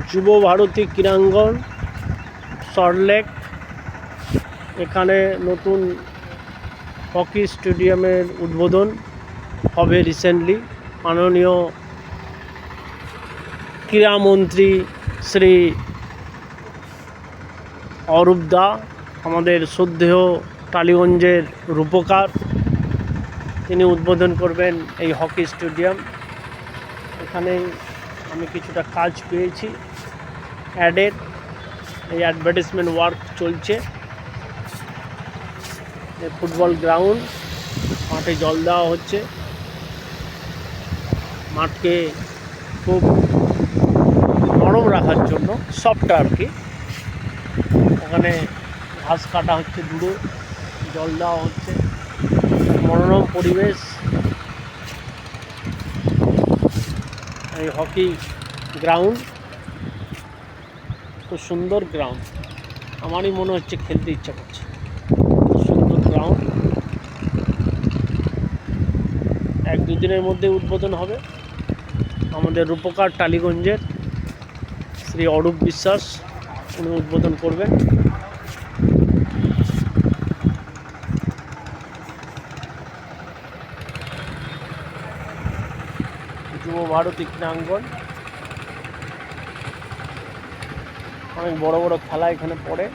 যুব ভারতী ক্রীড়াঙ্গন সল্টলেক। এখানে নতুন হকি স্টেডিয়ামের উদ্বোধন হবে রিসেন্টলি। মাননীয় ক্রীড়ামন্ত্রী শ্রী অরূপ দা, আমাদের শ্রদ্ধেয় টালিগঞ্জের রূপকার, তিনি উদ্বোধন করবেন এই হকি স্টেডিয়াম। এখানেই আমি কিছুটা কাজ পেয়েছি অ্যাডের, এই অ্যাডভার্টাইজমেন্ট ওয়ার্ক চলছে। ফুটবল গ্রাউন্ড, মাঠে জল দেওয়া হচ্ছে, মাঠকে খুব নরম রাখার জন্য, সফট আর কি। ওখানে ঘাস কাটা হচ্ছে, দূরে জল দেওয়া হচ্ছে, মনোরম পরিবেশ। এই হকি গ্রাউন্ড খুব সুন্দর গ্রাউন্ড, আমারই মনে হচ্ছে খেলতে ইচ্ছা করছে। সুন্দর গ্রাউন্ড, 1-2 দিনের মধ্যে উদ্বোধন হবে। আমাদের রূপকার টালিগঞ্জের শ্রী অরূপ বিশ্বাস উনি উদ্বোধন করবেন। যুব ভারতী ক্রীড়াঙ্গন, অনেক বড় বড় খেলা এখানে পড়ে।